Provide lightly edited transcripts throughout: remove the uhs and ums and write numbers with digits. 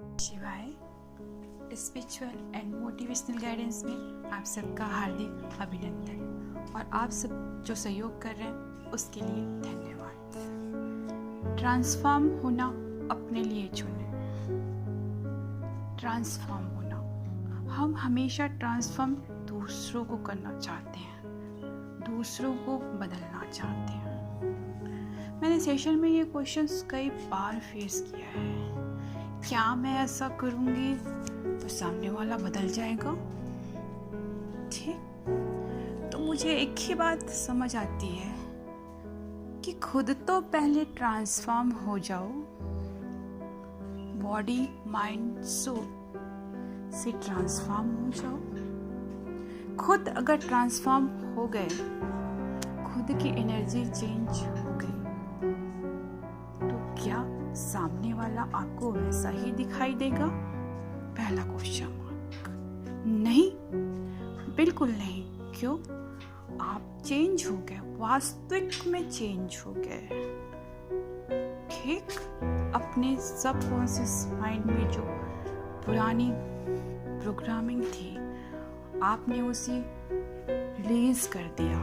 शिवाय spiritual and motivational guidance में आप सबका हार्दिक अभिनंदन और आप सब जो सहयोग कर रहे हैं उसके लिए धन्यवाद। ट्रांसफॉर्म होना अपने लिए चुने। ट्रांसफॉर्म होना, हम हमेशा ट्रांसफॉर्म दूसरों को करना चाहते हैं, दूसरों को बदलना चाहते हैं। मैंने सेशन में ये क्वेश्चंस कई बार फेस किया है। क्या मैं ऐसा करूंगी तो सामने वाला बदल जाएगा? ठीक, तो मुझे एक ही बात समझ आती है कि खुद तो पहले ट्रांसफॉर्म हो जाओ। बॉडी, माइंड, सोल से ट्रांसफॉर्म हो जाओ। खुद अगर ट्रांसफॉर्म हो गए, खुद की एनर्जी चेंज हो गई, तो क्या सामने वाला आपको वैसा ही दिखाई देगा? पहला क्वेश्चन मार्क। नहीं, बिल्कुल नहीं। क्यों? आप चेंज हो गए, वास्तविक में चेंज हो गए। ठीक, अपने सबकॉन्शियस माइंड में जो पुरानी प्रोग्रामिंग थी, आपने उसे रिलीज कर दिया,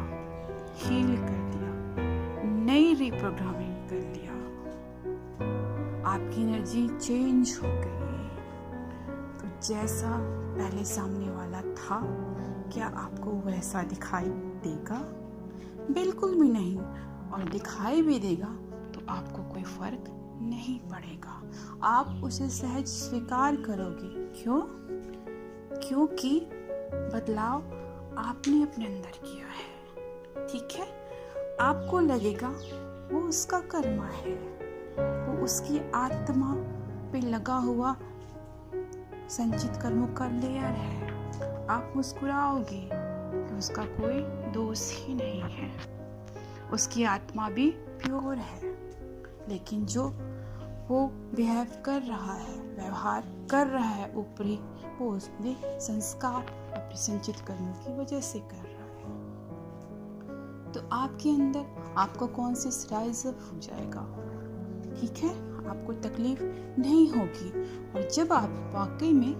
हील कर दिया, नई रिप्रोग्रामिंग कर दिया। आपकी एनर्जी चेंज हो गई। तो जैसा पहले सामने वाला था, क्या आपको वैसा दिखाई देगा? बिल्कुल भी नहीं। और दिखाई भी देगा तो आपको कोई फर्क नहीं पड़ेगा। आप उसे सहज स्वीकार करोगे। क्यों? क्योंकि बदलाव आपने अपने अंदर किया है। ठीक है, आपको लगेगा वो उसका कर्म है, वो उसकी आत्मा पे लगा हुआ संचित कर्मों का लेयर है। आप मुस्कुराओगे कि उसका कोई दोष ही नहीं है, उसकी आत्मा भी प्योर है। लेकिन जो वो व्यवहार कर रहा है ऊपरी, वो उसने संस्कार अपने संचित कर्मों की वजह से कर रहा है। तो आपके अंदर आपको कॉन्शियस राइज अप हो जाएगा। ठीक है, आपको तकलीफ नहीं होगी। और जब आप वाकई में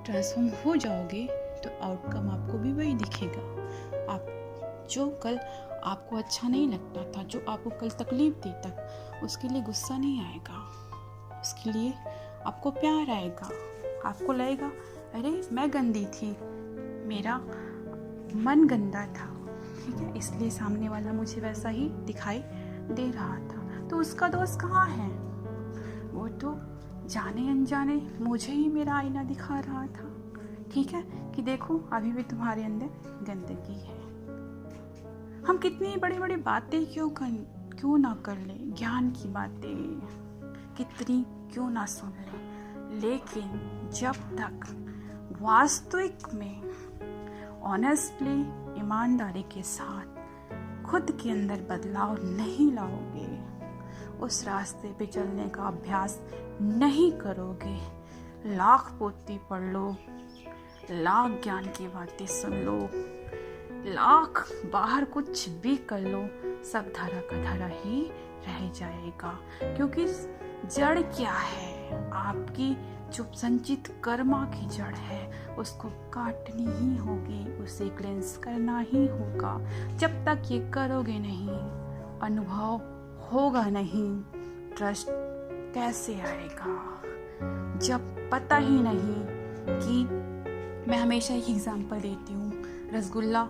ट्रांसफॉर्म हो जाओगे तो आउटकम आपको भी वही दिखेगा। आप जो कल आपको अच्छा नहीं लगता था, जो आपको कल तकलीफ देता, उसके लिए गुस्सा नहीं आएगा, उसके लिए आपको प्यार आएगा। आपको लगेगा अरे मैं गंदी थी, मेरा मन गंदा था, ठीक है, इसलिए सामने वाला मुझे वैसा ही दिखाई दे रहा था। तो उसका दोष कहाँ है? वो तो जाने अनजाने मुझे ही मेरा आईना दिखा रहा था। ठीक है, कि देखो अभी भी तुम्हारे अंदर गंदगी है। हम कितनी बड़ी बड़ी बातें क्यों ना कर ले, ज्ञान की बातें कितनी क्यों ना सुन ले, लेकिन जब तक वास्तविक में ऑनेस्टली, ईमानदारी के साथ खुद के अंदर बदलाव नहीं लाओगे, उस रास्ते पे चलने का अभ्यास नहीं करोगे, लाख पोथी पढ़ लो, लाख ज्ञान की बातें सुन लो, लाख बाहर कुछ भी कर लो, सब धरा का धरा ही रह जाएगा। क्योंकि जड़ क्या है? आपकी जो संचित कर्मा की जड़ है, उसको काटनी ही होगी, उसे क्लेंस करना ही होगा। जब तक ये करोगे नहीं, अनुभव होगा नहीं, ट्रस्ट कैसे आएगा? जब पता ही नहीं कि, मैं हमेशा एक एग्जांपल देती हूँ, रसगुल्ला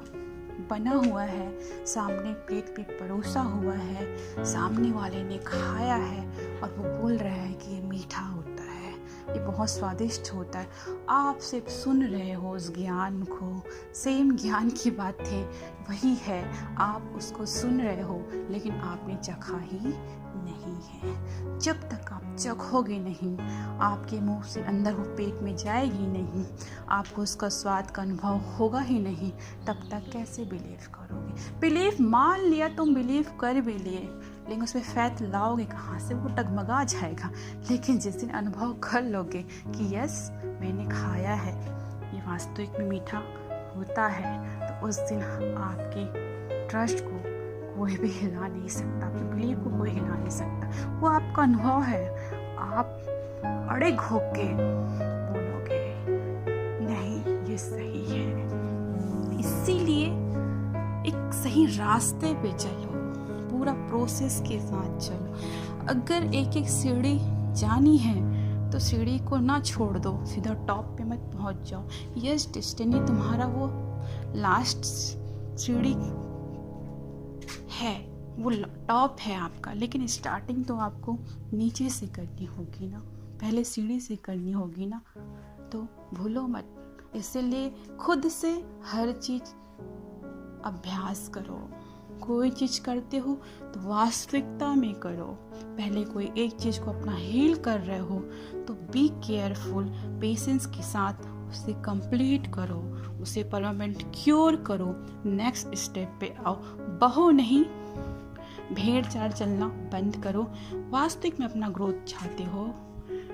बना हुआ है, सामने प्लेट पे परोसा हुआ है, सामने वाले ने खाया है और वो बोल रहा है कि ये मीठा होता है, ये बहुत स्वादिष्ट होता है। आप सिर्फ सुन रहे हो उस ज्ञान को, सेम ज्ञान की बातें वही है, आप उसको सुन रहे हो, लेकिन आपने चखा ही नहीं है। जब तक आप चखोगे नहीं, आपके मुंह से अंदर वो पेट में जाएगी नहीं, आपको उसका स्वाद का अनुभव होगा ही नहीं, तब तक कैसे बिलीव करोगे? बिलीव मान लिया, तुम बिलीव कर भी लिए, लेकिन उसमें फैथ लाओगे कहाँ से? वो टगमगा जाएगा। लेकिन जिस दिन अनुभव कर लोगे कि यस मैंने खाया है, ये वास्तविक में मीठा होता है, तो उस दिन आपकी ट्रस्ट को कोई भी हिला नहीं सकता, आपके बिलीव को कोई हिला नहीं सकता। वो आपका अनुभव है। आप अड़िग होके बोलोगे नहीं ये सही है। इसीलिए एक सही रास्ते पे चलो, पूरा प्रोसेस के साथ चलो। अगर एक एक सीढ़ी जानी है तो सीढ़ी को ना छोड़ दो, सीधा टॉप पे मत पहुंच जाओ। यस, डेस्टिनी तुम्हारा वो लास्ट सीढ़ी है, वो टॉप है आपका, लेकिन स्टार्टिंग तो आपको नीचे से करनी होगी ना, पहले सीढ़ी से करनी होगी ना। तो भूलो मत, इसलिए खुद से हर चीज अभ्यास करो। कोई चीज करते हो तो वास्तविकता में करो। पहले कोई एक चीज को अपना हील कर रहे हो तो बी केयरफुल, पेशेंस के साथ उसे कंप्लीट करो, उसे परमानेंट क्योर करो। नेक्स्ट स्टेप पे आओ। बहो नहीं, भेड़ चाल चलना बंद करो। वास्तविक में अपना ग्रोथ चाहते हो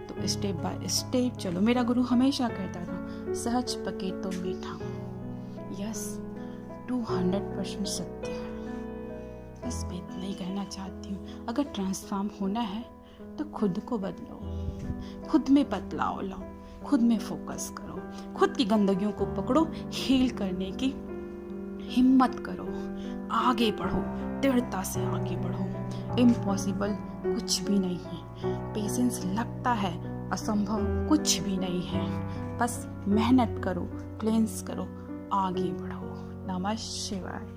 तो स्टेप बाय स्टेप चलो। मेरा गुरु हमेशा कहता था, सहज पके तो मीठा। यस, 200% सत्य है। बस मैं इतना ही कहना चाहती हूँ। अगर ट्रांसफॉर्म होना है तो खुद को बदलो, खुद में बदलाव लाओ, खुद में फोकस करो, खुद की गंदगियों को पकड़ो, हील करने की हिम्मत करो, आगे बढ़ो, दृढ़ता से आगे बढ़ो। इम्पॉसिबल कुछ भी नहीं है, पेशेंस लगता है असंभव कुछ भी नहीं है। बस मेहनत करो, क्लेंस करो, आगे बढ़ो। नमः शिवाय।